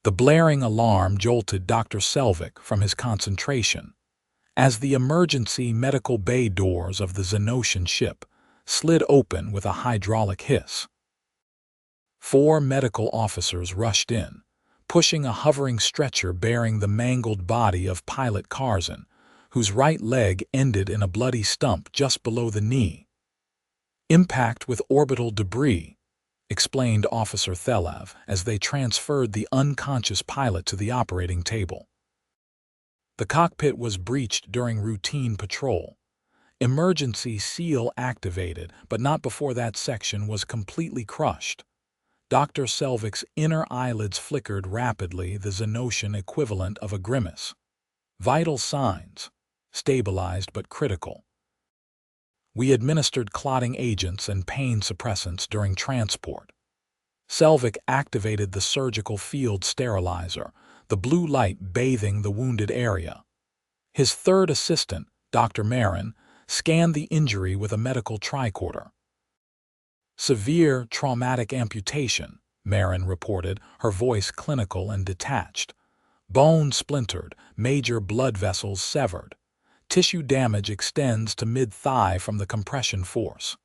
The blaring alarm jolted Dr. Selvig from his concentration as the emergency medical bay doors of the Xenotian ship slid open with a hydraulic hiss. 4 medical officers rushed in, pushing a hovering stretcher bearing the mangled body of Pilot Karzin, whose right leg ended in a bloody stump just below the knee. "Impact with orbital debris," explained Officer Thelav as they transferred the unconscious pilot to the operating table. The cockpit was breached during routine patrol. Emergency seal activated, but not before that section was completely crushed. Dr. Selvig's inner eyelids flickered rapidly, the Xenotian equivalent of a grimace. "Vital signs. Stabilized but critical. We administered clotting agents and pain suppressants during transport." Selvig activated the surgical field sterilizer, the blue light bathing the wounded area. His third assistant, Dr. Marin, scanned the injury with a medical tricorder. "Severe traumatic amputation," Marin reported, her voice clinical and detached. "Bone splintered, major blood vessels severed. Tissue damage extends to mid-thigh from the compression force."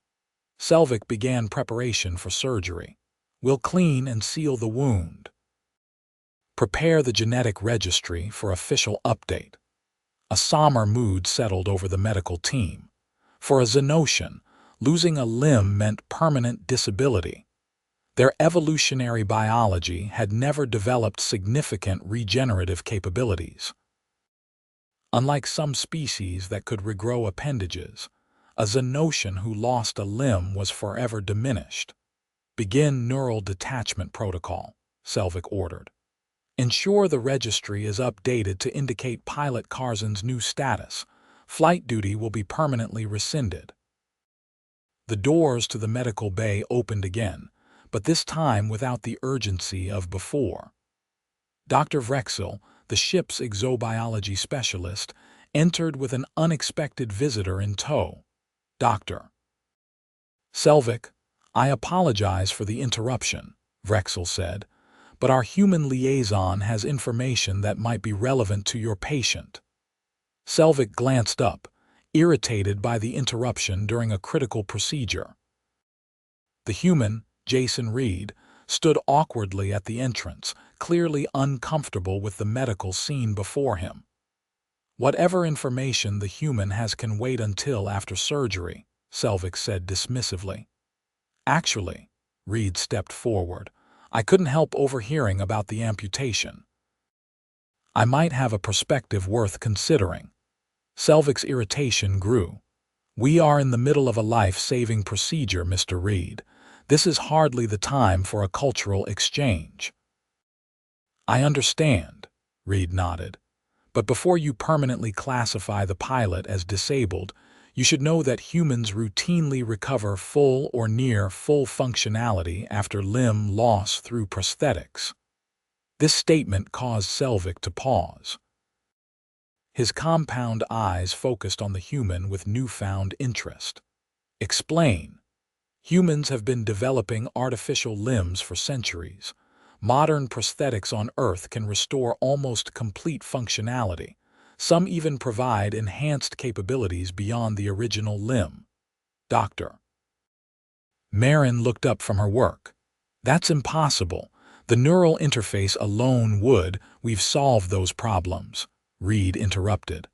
Selvig began preparation for surgery. "We'll clean and seal the wound. Prepare the genetic registry for official update." A somber mood settled over the medical team. For a Xenotian, losing a limb meant permanent disability. Their evolutionary biology had never developed significant regenerative capabilities. Unlike some species that could regrow appendages, a Xenotian who lost a limb was forever diminished. "Begin neural detachment protocol," Selvig ordered. "Ensure the registry is updated to indicate Pilot Karzin's new status. Flight duty will be permanently rescinded." The doors to the medical bay opened again, but this time without the urgency of before. Dr. Vrexel, the ship's exobiology specialist, entered with an unexpected visitor in tow. "Dr. Selvig, I apologize for the interruption," Vrexel said, "but our human liaison has information that might be relevant to your patient." Selvig glanced up, irritated by the interruption during a critical procedure. The human, Jason Reed, stood awkwardly at the entrance, clearly uncomfortable with the medical scene before him. "Whatever information the human has can wait until after surgery," Selvig said dismissively. "Actually," Reed stepped forward, "I couldn't help overhearing about the amputation. I might have a perspective worth considering." Selvig's irritation grew. "We are in the middle of a life-saving procedure, Mr. Reed. This is hardly the time for a cultural exchange." "I understand," Reed nodded. "But before you permanently classify the pilot as disabled, you should know that humans routinely recover full or near full functionality after limb loss through prosthetics." This statement caused Selvig to pause. His compound eyes focused on the human with newfound interest. "Explain." "Humans have been developing artificial limbs for centuries. Modern prosthetics on Earth can restore almost complete functionality. Some even provide enhanced capabilities beyond the original limb." Dr. Marin looked up from her work. "That's impossible. The neural interface alone would. We've solved those problems," Reed interrupted.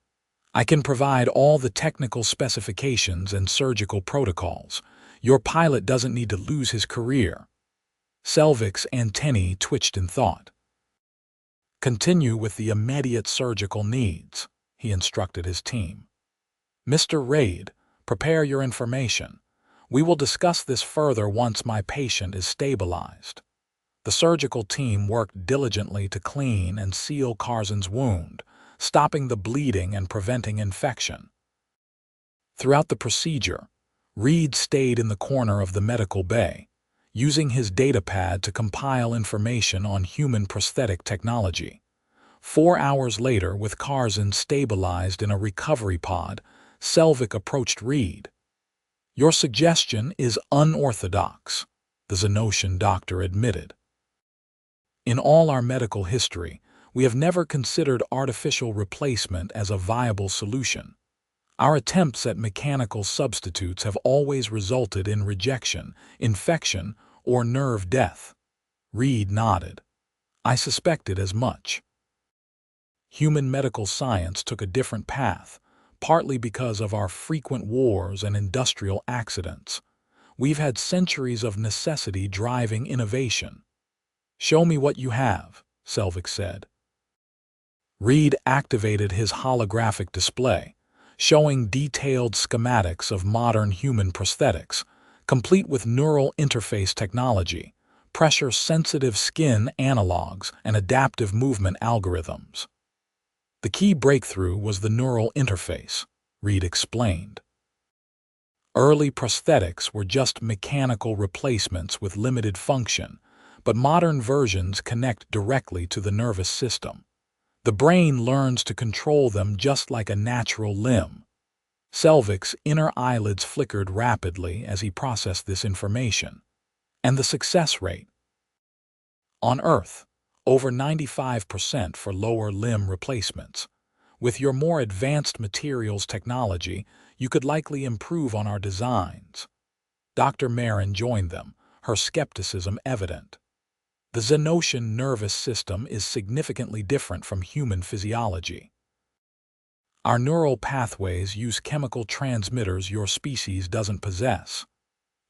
"I can provide all the technical specifications and surgical protocols. Your pilot doesn't need to lose his career." Selvig's antennae twitched in thought. "Continue with the immediate surgical needs," he instructed his team. "Mr. Reid, prepare your information. We will discuss this further once my patient is stabilized." The surgical team worked diligently to clean and seal Karzin's wound, stopping the bleeding and preventing infection. Throughout the procedure, Reed stayed in the corner of the medical bay, using his datapad to compile information on human prosthetic technology. 4 hours later, with Karzin stabilized in a recovery pod, Selvig approached Reed. "Your suggestion is unorthodox," the Xenotian doctor admitted. In all our medical history, we have never considered artificial replacement as a viable solution. Our attempts at mechanical substitutes have always resulted in rejection, infection, or nerve death. Reed nodded. I suspected as much. Human medical science took a different path, partly because of our frequent wars and industrial accidents. We've had centuries of necessity driving innovation. Show me what you have, Selvig said. Reed activated his holographic display, showing detailed schematics of modern human prosthetics, complete with neural interface technology, pressure-sensitive skin analogs, and adaptive movement algorithms. The key breakthrough was the neural interface, Reed explained. Early prosthetics were just mechanical replacements with limited function, but modern versions connect directly to the nervous system. The brain learns to control them just like a natural limb. Selvig's inner eyelids flickered rapidly as he processed this information. And the success rate? On Earth, over 95% for lower limb replacements. With your more advanced materials technology, you could likely improve on our designs. Dr. Marin joined them, her skepticism evident. The Xenotian nervous system is significantly different from human physiology. Our neural pathways use chemical transmitters your species doesn't possess.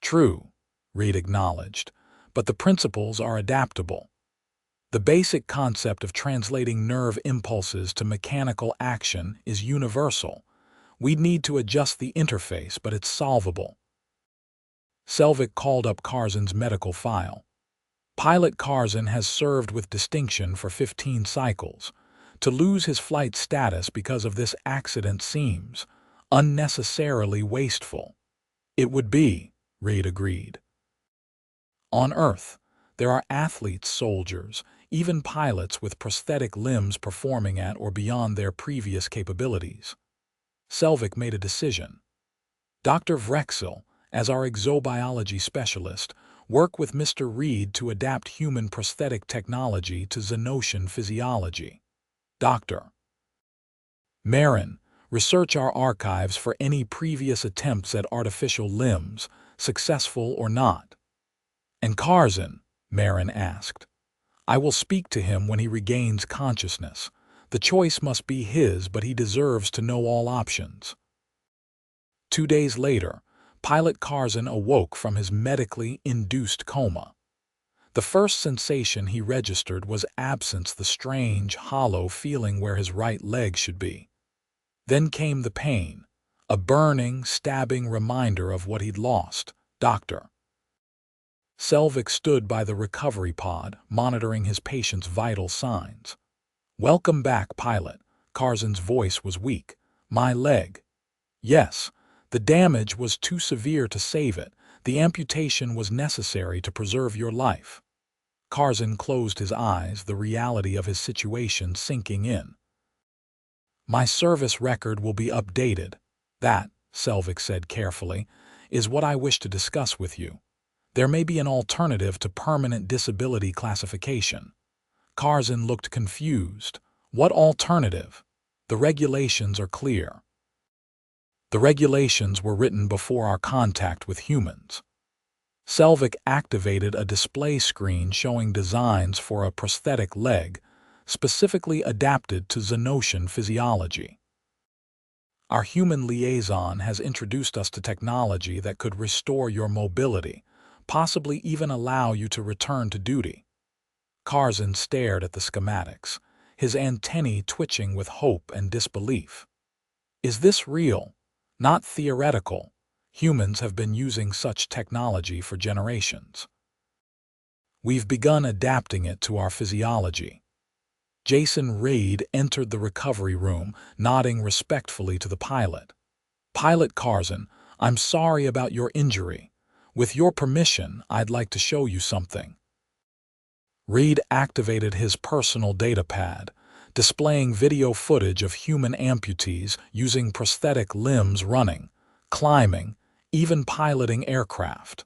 True, Reed acknowledged, but the principles are adaptable. The basic concept of translating nerve impulses to mechanical action is universal. We'd need to adjust the interface, but it's solvable. Selvig called up Karzin's medical file. Pilot Karzin has served with distinction for 15 cycles. To lose his flight status because of this accident seems unnecessarily wasteful. It would be, Reed agreed. On Earth, there are athletes, soldiers, even pilots with prosthetic limbs performing at or beyond their previous capabilities. Selvig made a decision. Dr. Vrexel, as our exobiology specialist, work with Mr. Reed to adapt human prosthetic technology to Xenotian physiology. Dr. Marin, research our archives for any previous attempts at artificial limbs, successful or not. And Karzin, Marin asked. I will speak to him when he regains consciousness. The choice must be his, but he deserves to know all options. 2 days later, Pilot Karzin awoke from his medically induced coma. The first sensation he registered was absence, the strange, hollow feeling where his right leg should be. Then came the pain, a burning, stabbing reminder of what he'd lost. Doctor. Selvig stood by the recovery pod, monitoring his patient's vital signs. Welcome back, Pilot. Karzin's voice was weak. My leg. Yes, the damage was too severe to save it. The amputation was necessary to preserve your life. Karzin closed his eyes, the reality of his situation sinking in. My service record will be updated. That, Selvig said carefully, is what I wish to discuss with you. There may be an alternative to permanent disability classification. Karzin looked confused. What alternative? The regulations are clear. The regulations were written before our contact with humans. Selvig activated a display screen showing designs for a prosthetic leg, specifically adapted to Xenotian physiology. Our human liaison has introduced us to technology that could restore your mobility, possibly even allow you to return to duty. Karzin stared at the schematics, his antennae twitching with hope and disbelief. Is this real? Not theoretical. Humans have been using such technology for generations. We've begun adapting it to our physiology. Jason Reed entered the recovery room, nodding respectfully to the pilot. Pilot Karzin, I'm sorry about your injury. With your permission, I'd like to show you something. Reed activated his personal datapad, displaying video footage of human amputees using prosthetic limbs running, climbing, even piloting aircraft.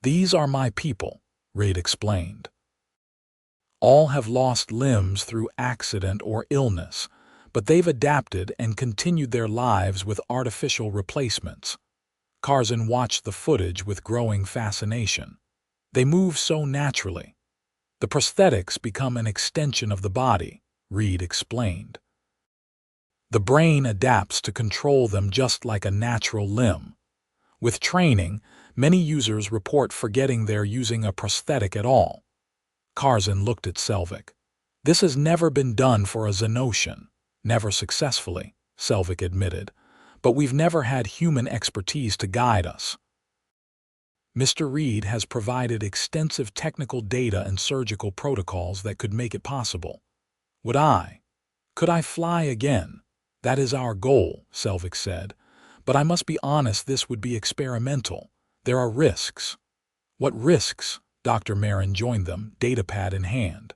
These are my people, Reed explained. All have lost limbs through accident or illness, but they've adapted and continued their lives with artificial replacements. Karzin watched the footage with growing fascination. They move so naturally. The prosthetics become an extension of the body, Reed explained. The brain adapts to control them just like a natural limb. With training, many users report forgetting they're using a prosthetic at all. Karzin looked at Selvig. This has never been done for a Xenotian. Never successfully, Selvig admitted, but we've never had human expertise to guide us. Mr. Reed has provided extensive technical data and surgical protocols that could make it possible. Could I fly again? That is our goal, Selvig said, but I must be honest, this would be experimental. There are risks. What risks? Dr. Marin joined them, datapad in hand.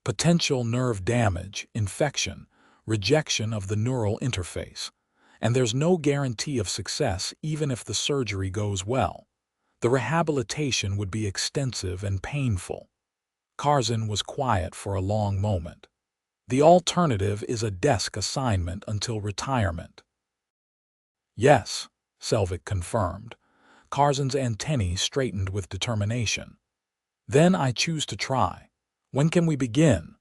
Potential nerve damage, infection, rejection of the neural interface. And there's no guarantee of success even if the surgery goes well. The rehabilitation would be extensive and painful. Karzin was quiet for a long moment. The alternative is a desk assignment until retirement. Yes, Selvig confirmed. Karzin's antennae straightened with determination. Then I choose to try. When can we begin?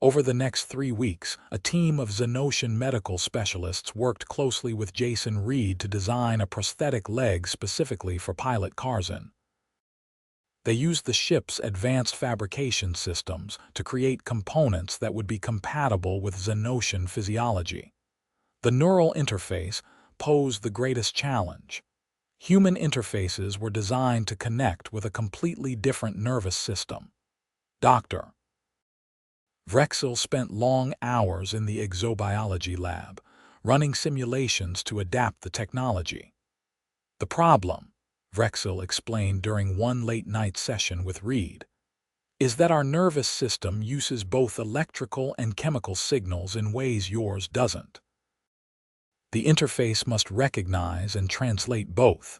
Over the next 3 weeks, a team of Xenotian medical specialists worked closely with Jason Reed to design a prosthetic leg specifically for Pilot Karzin. They used the ship's advanced fabrication systems to create components that would be compatible with Xenotian physiology. The neural interface posed the greatest challenge. Human interfaces were designed to connect with a completely different nervous system. Dr. Vrexel spent long hours in the exobiology lab, running simulations to adapt the technology. The problem, Vrexel explained during one late-night session with Reed, is that our nervous system uses both electrical and chemical signals in ways yours doesn't. The interface must recognize and translate both.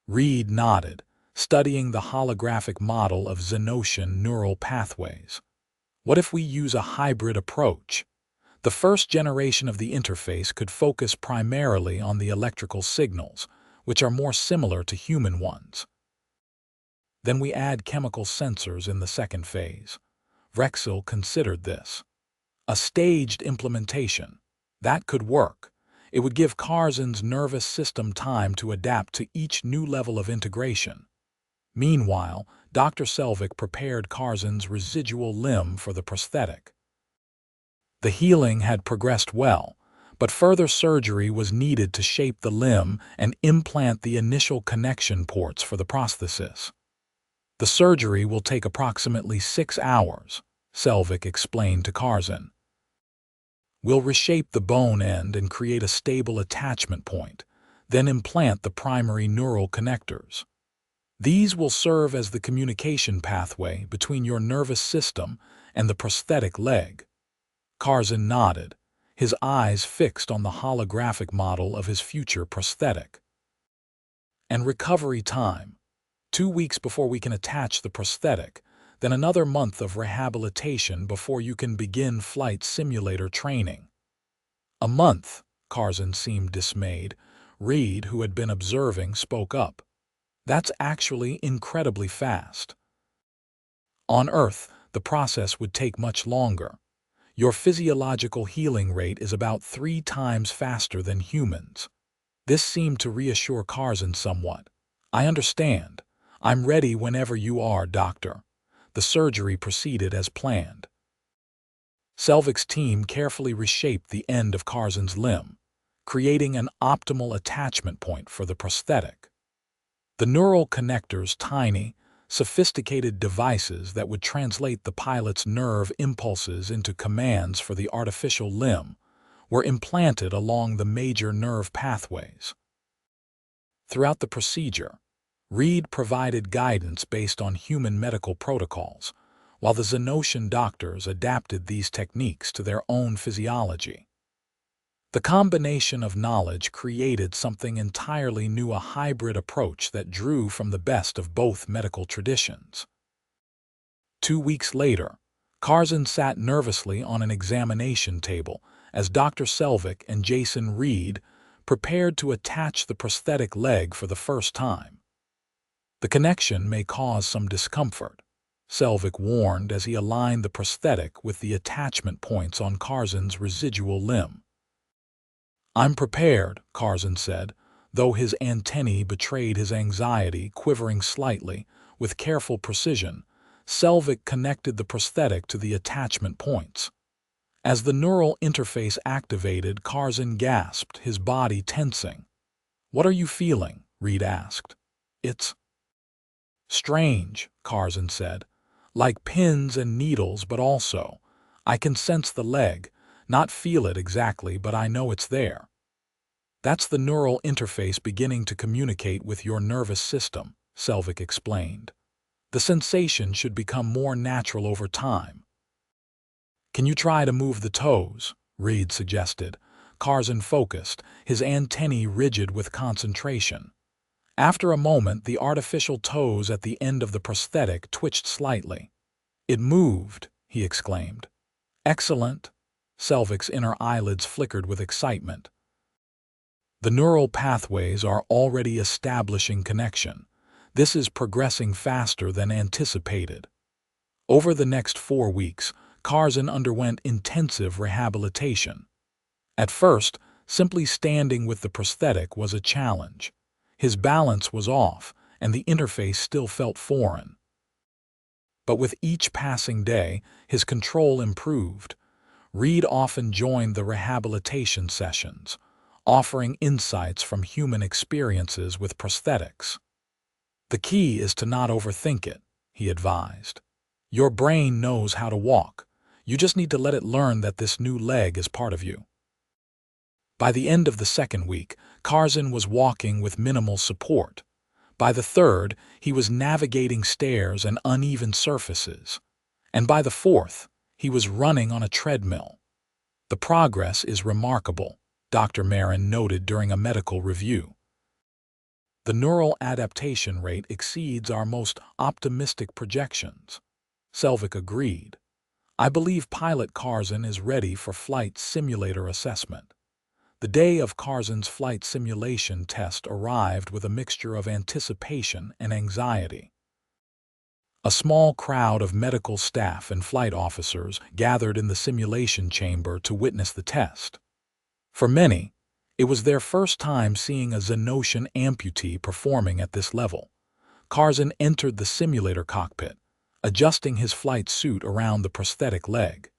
Reed nodded, studying the holographic model of Xenotian neural pathways. What if we use a hybrid approach? The first generation of the interface could focus primarily on the electrical signals, which are more similar to human ones. Then we add chemical sensors in the second phase. Vrexel considered this. A staged implementation. That could work. It would give Karzin's nervous system time to adapt to each new level of integration. Meanwhile, Dr. Selvig prepared Karzin's residual limb for the prosthetic. The healing had progressed well, but further surgery was needed to shape the limb and implant the initial connection ports for the prosthesis. The surgery will take approximately 6 hours, Selvig explained to Karzin. We'll reshape the bone end and create a stable attachment point, then implant the primary neural connectors. These will serve as the communication pathway between your nervous system and the prosthetic leg. Karzin nodded, his eyes fixed on the holographic model of his future prosthetic. And recovery time. 2 weeks before we can attach the prosthetic, then another month of rehabilitation before you can begin flight simulator training. A month, Karzin seemed dismayed. Reed, who had been observing, spoke up. That's actually incredibly fast. On Earth, the process would take much longer. Your physiological healing rate is about 3 times faster than humans. This seemed to reassure Karzin somewhat. I understand. I'm ready whenever you are, Doctor. The surgery proceeded as planned. Selvig's team carefully reshaped the end of Karzin's limb, creating an optimal attachment point for the prosthetic. The neural connectors, tiny, sophisticated devices that would translate the pilot's nerve impulses into commands for the artificial limb, were implanted along the major nerve pathways. Throughout the procedure, Reed provided guidance based on human medical protocols, while the Xenotian doctors adapted these techniques to their own physiology. The combination of knowledge created something entirely new, a hybrid approach that drew from the best of both medical traditions. 2 weeks later, Karzin sat nervously on an examination table as Dr. Selvig and Jason Reed prepared to attach the prosthetic leg for the first time. The connection may cause some discomfort, Selvig warned as he aligned the prosthetic with the attachment points on Karzin's residual limb. "I'm prepared," Karzin said, though his antennae betrayed his anxiety. Quivering slightly, with careful precision, Selvig connected the prosthetic to the attachment points. As the neural interface activated, Karzin gasped, his body tensing. "What are you feeling?" Reed asked. "It's strange," Karzin said. "Like pins and needles, but also, I can sense the leg, not feel it exactly, but I know it's there." "That's the neural interface beginning to communicate with your nervous system," Selvig explained. "The sensation should become more natural over time." "Can you try to move the toes?" Reed suggested. Karzin focused, his antennae rigid with concentration. After a moment, the artificial toes at the end of the prosthetic twitched slightly. "It moved," he exclaimed. "Excellent." Selvig's inner eyelids flickered with excitement. "The neural pathways are already establishing connection. This is progressing faster than anticipated." Over the next 4 weeks, Karzin underwent intensive rehabilitation. At first, simply standing with the prosthetic was a challenge. His balance was off, and the interface still felt foreign. But with each passing day, his control improved. Reed often joined the rehabilitation sessions, offering insights from human experiences with prosthetics. "The key is to not overthink it," he advised. "Your brain knows how to walk. You just need to let it learn that this new leg is part of you." By the end of the second week, Karzin was walking with minimal support. By the third, he was navigating stairs and uneven surfaces. And by the fourth, he was running on a treadmill. "The progress is remarkable," Dr. Marin noted during a medical review. "The neural adaptation rate exceeds our most optimistic projections," Selvig agreed. "I believe Pilot Karzin is ready for flight simulator assessment." The day of Karzin's flight simulation test arrived with a mixture of anticipation and anxiety. A small crowd of medical staff and flight officers gathered in the simulation chamber to witness the test. For many, it was their first time seeing a Xenotian amputee performing at this level. Karzin entered the simulator cockpit, adjusting his flight suit around the prosthetic leg.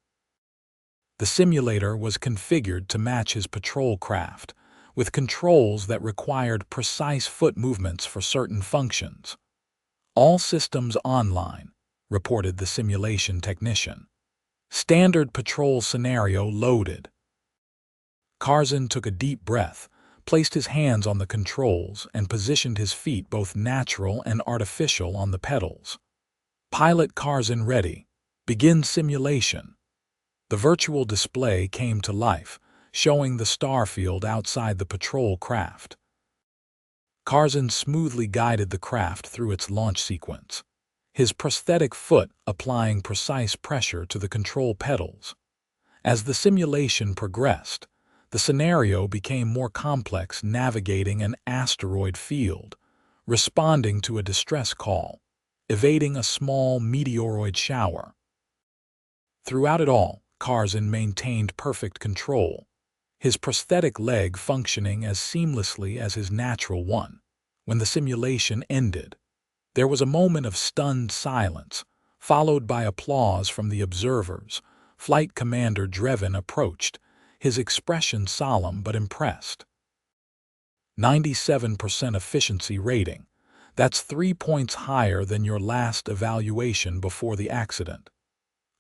The simulator was configured to match his patrol craft, with controls that required precise foot movements for certain functions. "All systems online," reported the simulation technician. "Standard patrol scenario loaded." Karzin took a deep breath, placed his hands on the controls, and positioned his feet, both natural and artificial, on the pedals. "Pilot Karzin ready. Begin simulation." The virtual display came to life, showing the starfield outside the patrol craft. Karzin smoothly guided the craft through its launch sequence, his prosthetic foot applying precise pressure to the control pedals. As the simulation progressed, the scenario became more complex, navigating an asteroid field, responding to a distress call, evading a small meteoroid shower. Throughout it all, Karzin maintained perfect control, his prosthetic leg functioning as seamlessly as his natural one. When the simulation ended, there was a moment of stunned silence, followed by applause from the observers. Flight Commander Drevin approached, his expression solemn but impressed. 97% efficiency rating. That's 3 points higher than your last evaluation before the accident.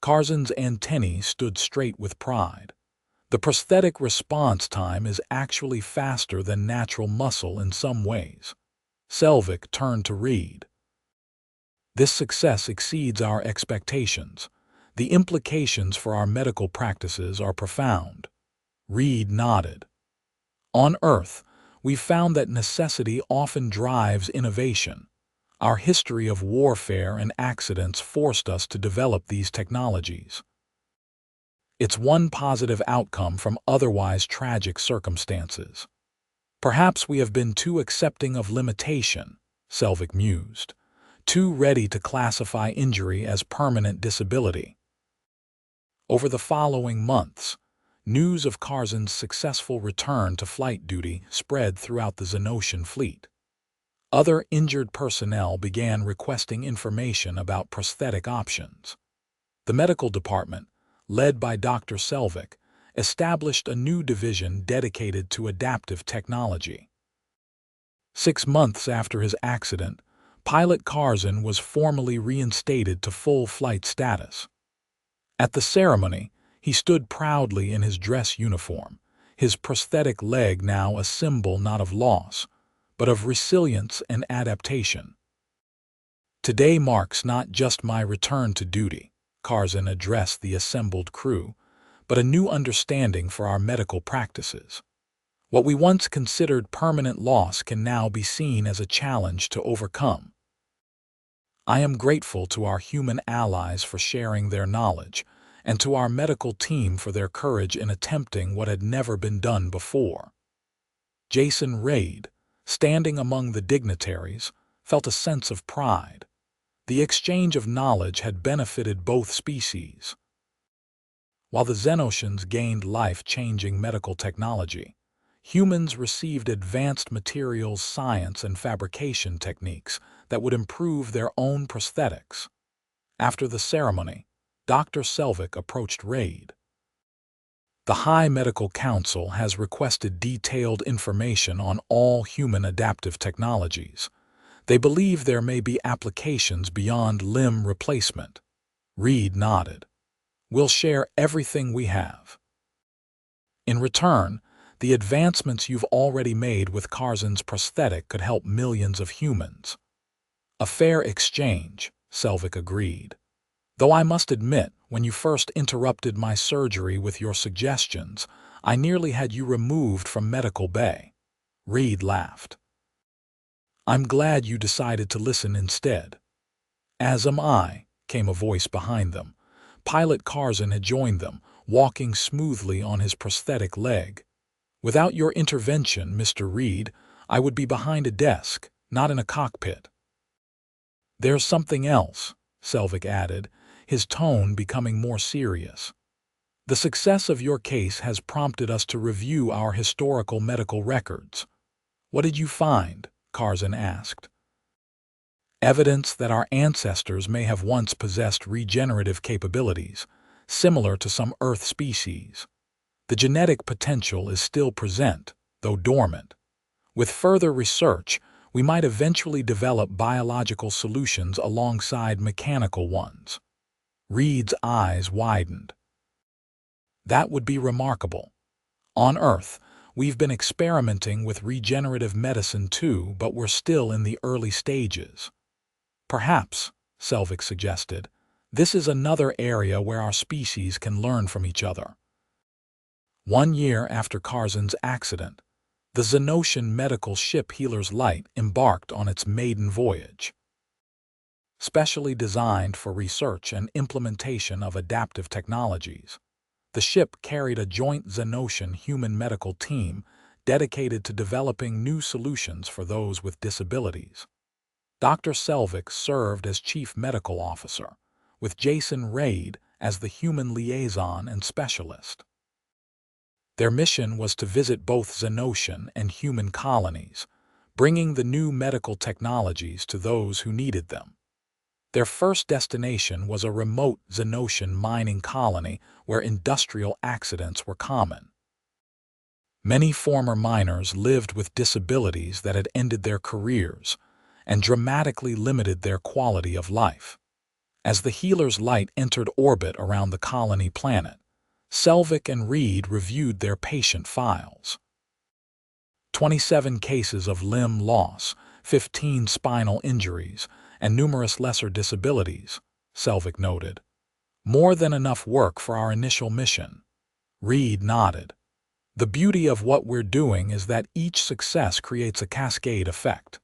Karzin's antennae stood straight with pride. The prosthetic response time is actually faster than natural muscle in some ways. Selvig turned to Reed. "This success exceeds our expectations. The implications for our medical practices are profound." Reed nodded. "On Earth, we've found that necessity often drives innovation. Our history of warfare and accidents forced us to develop these technologies. It's one positive outcome from otherwise tragic circumstances. Perhaps we have been too accepting of limitation, Selvig mused, too ready to classify injury as permanent disability. Over the following months, news of Karzin's successful return to flight duty spread throughout the Xenotian fleet. Other injured personnel began requesting information about prosthetic options. The medical department, led by Dr. Selvig, established a new division dedicated to adaptive technology. 6 months after his accident, Pilot Karzin was formally reinstated to full flight status. At the ceremony, he stood proudly in his dress uniform, his prosthetic leg now a symbol not of loss, but of resilience and adaptation. Today marks not just my return to duty, Karzin addressed the assembled crew, but a new understanding for our medical practices. What we once considered permanent loss can now be seen as a challenge to overcome. I am grateful to our human allies for sharing their knowledge, and to our medical team for their courage in attempting what had never been done before. Jason Raid, standing among the dignitaries, felt a sense of pride. The exchange of knowledge had benefited both species. While the Xenotians gained life-changing medical technology, humans received advanced materials science and fabrication techniques that would improve their own prosthetics. After the ceremony, Dr. Selvig approached Raid. The High Medical Council has requested detailed information on all human adaptive technologies. They believe there may be applications beyond limb replacement. Reed nodded. We'll share everything we have. In return, the advancements you've already made with Karzin's prosthetic could help millions of humans. A fair exchange, Selvig agreed. Though I must admit, when you first interrupted my surgery with your suggestions, I nearly had you removed from medical bay. Reed laughed. I'm glad you decided to listen instead. As am I, came a voice behind them. Pilot Karzin had joined them, walking smoothly on his prosthetic leg. Without your intervention, Mr. Reed, I would be behind a desk, not in a cockpit. There's something else, Selvig added, his tone becoming more serious. The success of your case has prompted us to review our historical medical records. What did you find? Karzin asked. Evidence that our ancestors may have once possessed regenerative capabilities, similar to some Earth species. The genetic potential is still present, though dormant. With further research, we might eventually develop biological solutions alongside mechanical ones. Reed's eyes widened. That would be remarkable. On Earth, we've been experimenting with regenerative medicine too, but we're still in the early stages. Perhaps, Selvig suggested, this is another area where our species can learn from each other. 1 year after Karzin's accident, the Xenotian medical ship Healer's Light embarked on its maiden voyage. Specially designed for research and implementation of adaptive technologies, the ship carried a joint Xenotian human medical team dedicated to developing new solutions for those with disabilities. Dr. Selvig served as Chief Medical Officer, with Jason Raid as the human liaison and specialist. Their mission was to visit both Xenotian and human colonies, bringing the new medical technologies to those who needed them. Their first destination was a remote Xenotian mining colony where industrial accidents were common. Many former miners lived with disabilities that had ended their careers and dramatically limited their quality of life. As the Healer's Light entered orbit around the colony planet, Selvig and Reed reviewed their patient files. 27 cases of limb loss, 15 spinal injuries, and numerous lesser disabilities, Selvig noted. More than enough work for our initial mission. Reed nodded. The beauty of what we're doing is that each success creates a cascade effect.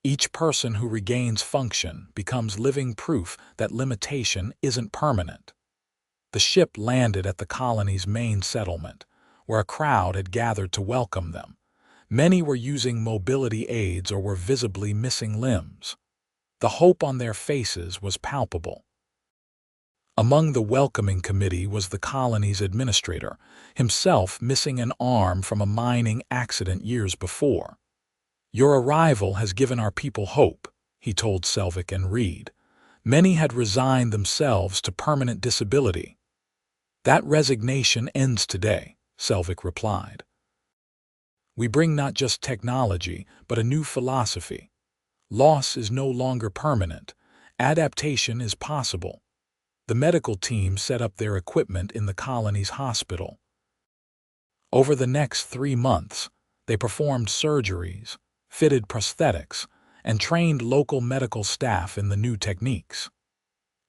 Each person who regains function becomes living proof that limitation isn't permanent. The ship landed at the colony's main settlement, where a crowd had gathered to welcome them. Many were using mobility aids or were visibly missing limbs. The hope on their faces was palpable. Among the welcoming committee was the colony's administrator, himself missing an arm from a mining accident years before. "Your arrival has given our people hope," he told Selvig and Reed. "Many had resigned themselves to permanent disability." "That resignation ends today," Selvig replied. "We bring not just technology, but a new philosophy. Loss is no longer permanent. Adaptation is possible." The medical team set up their equipment in the colony's hospital. Over the next 3 months, they performed surgeries, fitted prosthetics, and trained local medical staff in the new techniques.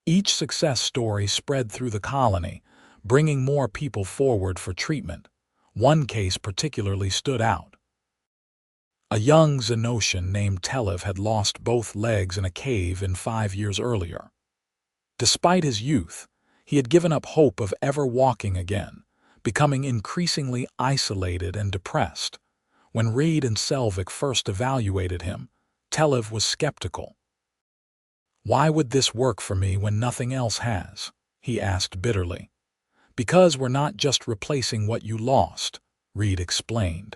Each success story spread through the colony, bringing more people forward for treatment. One case particularly stood out. A young Xenotian named Telev had lost both legs in a cave 5 years earlier. Despite his youth, he had given up hope of ever walking again, becoming increasingly isolated and depressed. When Reed and Selvig first evaluated him, Telev was skeptical. "Why would this work for me when nothing else has?" he asked bitterly. "Because we're not just replacing what you lost," Reed explained.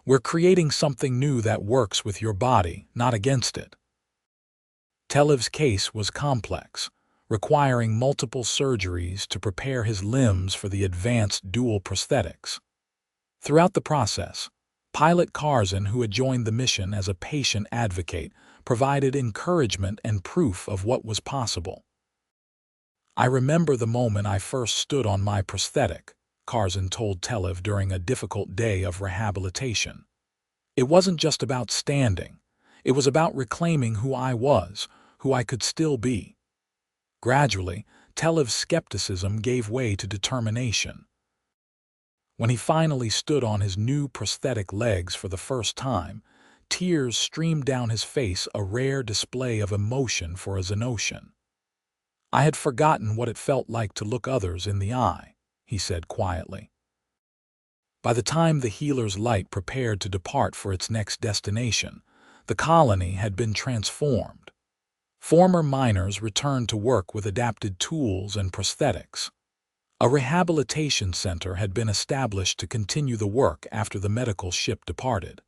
"We're creating something new that works with your body, not against it." Telev's case was complex, requiring multiple surgeries to prepare his limbs for the advanced dual prosthetics. Throughout the process, Pilot Karzin, who had joined the mission as a patient advocate, provided encouragement and proof of what was possible. "I remember the moment I first stood on my prosthetic," Karzin told Telev during a difficult day of rehabilitation. "It wasn't just about standing. It was about reclaiming who I was, who I could still be." Gradually, Telev's skepticism gave way to determination. When he finally stood on his new prosthetic legs for the first time, tears streamed down his face, a rare display of emotion for a Xenotian. "I had forgotten what it felt like to look others in the eye," he said quietly. By the time the healer's light prepared to depart for its next destination, the colony had been transformed. Former miners returned to work with adapted tools and prosthetics. A rehabilitation center had been established to continue the work after the medical ship departed.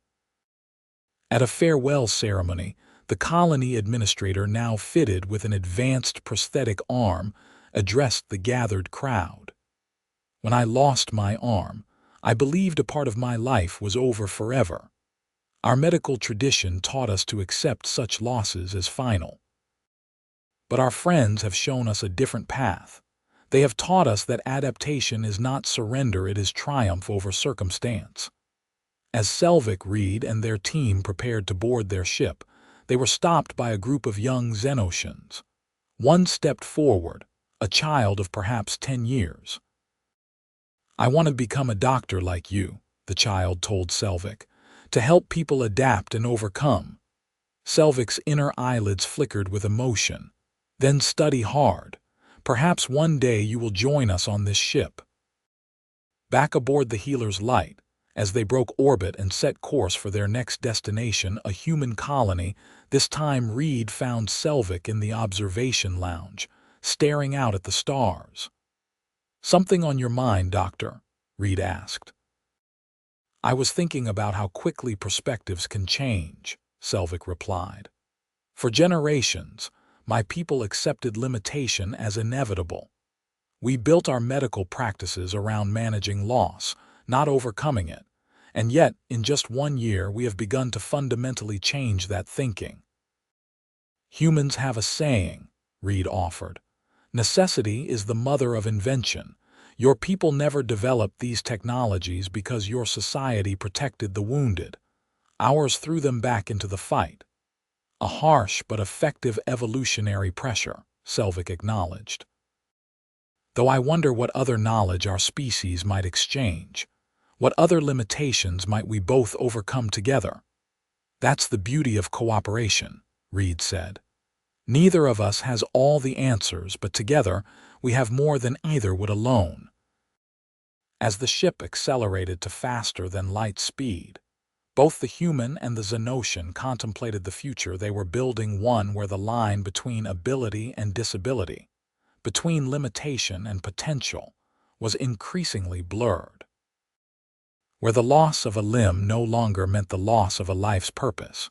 At a farewell ceremony, the colony administrator, now fitted with an advanced prosthetic arm, addressed the gathered crowd. "When I lost my arm, I believed a part of my life was over forever. Our medical tradition taught us to accept such losses as final. But our friends have shown us a different path. They have taught us that adaptation is not surrender, it is triumph over circumstance." As Selvig, Reed, and their team prepared to board their ship, they were stopped by a group of young Xenotians. One stepped forward, a child of perhaps 10 years. "I want to become a doctor like you," the child told Selvig, "to help people adapt and overcome." Selvig's inner eyelids flickered with emotion. "Then study hard. Perhaps one day you will join us on this ship." Back aboard the healer's light, as they broke orbit and set course for their next destination, a human colony, this time Reed found Selvig in the observation lounge, staring out at the stars. "Something on your mind, Doctor?" Reed asked. "I was thinking about how quickly perspectives can change," Selvig replied. "For generations, my people accepted limitation as inevitable. We built our medical practices around managing loss, not overcoming it, and yet, in just 1 year, we have begun to fundamentally change that thinking." "Humans have a saying," Reed offered. "Necessity is the mother of invention. Your people never developed these technologies because your society protected the wounded. Ours threw them back into the fight." "A harsh but effective evolutionary pressure," Selvig acknowledged. "Though I wonder what other knowledge our species might exchange. What other limitations might we both overcome together?" That's the beauty of cooperation, Reed said. Neither of us has all the answers, but together we have more than either would alone. As the ship accelerated to faster than light speed, both the human and the Xenotian contemplated the future they were building, one where the line between ability and disability, between limitation and potential, was increasingly blurred. Where the loss of a limb no longer meant the loss of a life's purpose.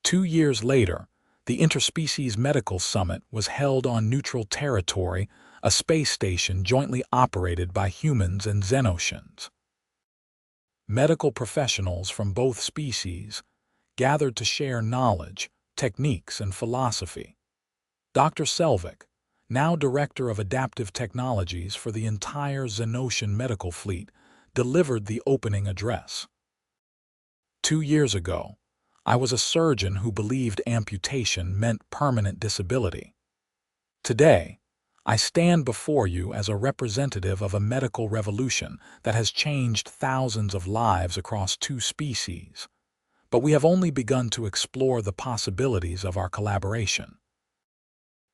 2 years later, the Interspecies Medical Summit was held on neutral territory, a space station jointly operated by humans and Xenotians. Medical professionals from both species gathered to share knowledge, techniques, and philosophy. Dr. Selvig, now Director of Adaptive Technologies for the entire Xenotian medical fleet, delivered the opening address. 2 years ago, I was a surgeon who believed amputation meant permanent disability. Today, I stand before you as a representative of a medical revolution that has changed thousands of lives across 2 species, but we have only begun to explore the possibilities of our collaboration.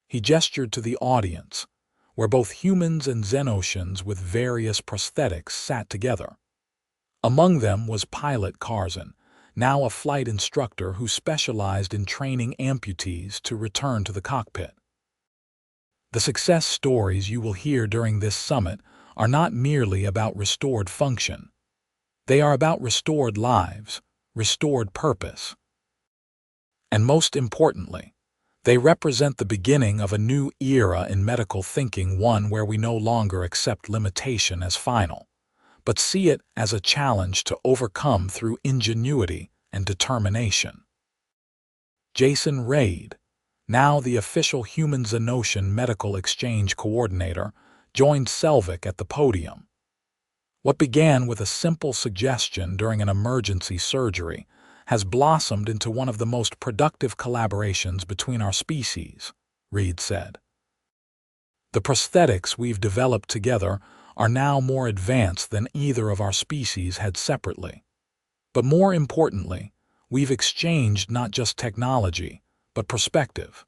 He gestured to the audience, where both humans and Xenotians with various prosthetics sat together. Among them was Pilot Karzin, now a flight instructor who specialized in training amputees to return to the cockpit. The success stories you will hear during this summit are not merely about restored function. They are about restored lives, restored purpose. And most importantly, they represent the beginning of a new era in medical thinking, one where we no longer accept limitation as final, but see it as a challenge to overcome through ingenuity and determination. Jason Reid, now the official Human Xenotian Medical Exchange Coordinator, joined Selvig at the podium. What began with a simple suggestion during an emergency surgery has blossomed into one of the most productive collaborations between our species, Reid said. The prosthetics we've developed together are now more advanced than either of our species had separately. But more importantly, we've exchanged not just technology, but perspective.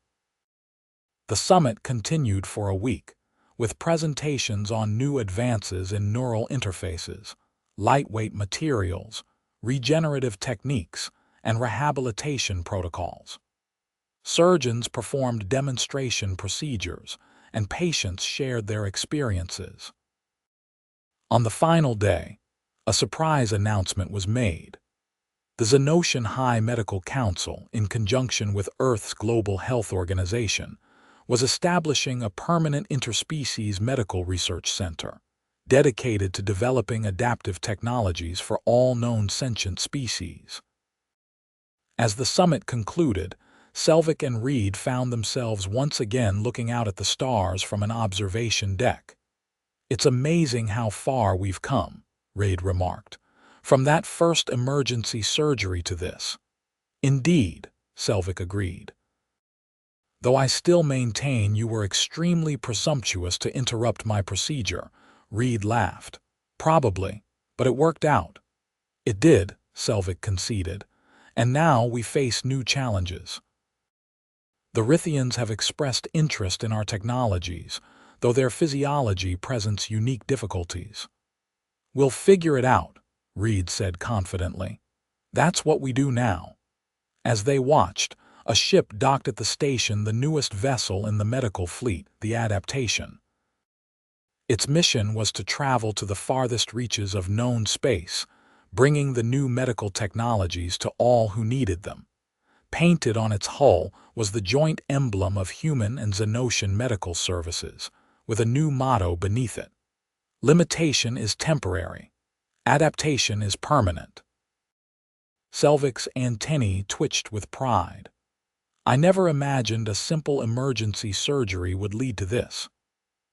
The summit continued for a week, with presentations on new advances in neural interfaces, lightweight materials, regenerative techniques, and rehabilitation protocols. Surgeons performed demonstration procedures, and patients shared their experiences. On the final day, a surprise announcement was made. The Xenotian High Medical Council, in conjunction with Earth's Global Health Organization, was establishing a permanent interspecies medical research center, dedicated to developing adaptive technologies for all known sentient species. As the summit concluded, Selvig and Reid found themselves once again looking out at the stars from an observation deck. "It's amazing how far we've come," Reid remarked, "from that first emergency surgery to this." "Indeed," Selvig agreed. "Though I still maintain you were extremely presumptuous to interrupt my procedure," Reid laughed. "Probably, but it worked out." "It did," Selvig conceded, "and now we face new challenges. The Rithians have expressed interest in our technologies, though their physiology presents unique difficulties." "We'll figure it out," Reid said confidently. "That's what we do now." As they watched, a ship docked at the station, the newest vessel in the medical fleet, the Adaptation. Its mission was to travel to the farthest reaches of known space, bringing the new medical technologies to all who needed them. Painted on its hull was the joint emblem of Human and Xenotian Medical Services, with a new motto beneath it: "Limitation is temporary. Adaptation is permanent." Selvig's antennae twitched with pride. "I never imagined a simple emergency surgery would lead to this."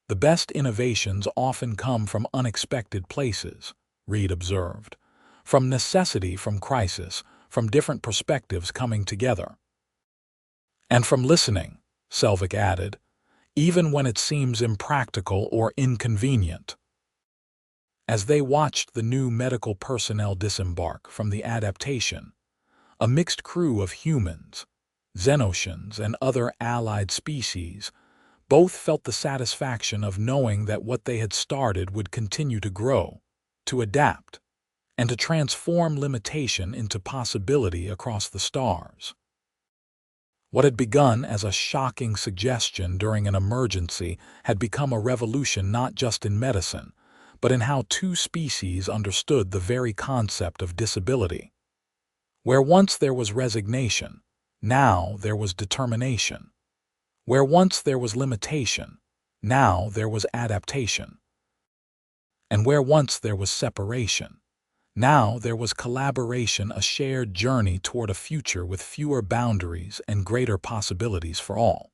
"The best innovations often come from unexpected places," Reid observed. "From necessity, from crisis, from different perspectives coming together." "And from listening," Selvig added, "even when it seems impractical or inconvenient." As they watched the new medical personnel disembark from the Adaptation, A mixed crew of humans, Xenotians, and other allied species both felt the satisfaction of knowing that what they had started would continue to grow, to adapt, and to transform limitation into possibility across the stars. What had begun as a shocking suggestion during an emergency had become a revolution not just in medicine, but in how two species understood the very concept of disability. Where once there was resignation, now there was determination. Where once there was limitation, now there was adaptation. And where once there was separation, now there was collaboration, a shared journey toward a future with fewer boundaries and greater possibilities for all.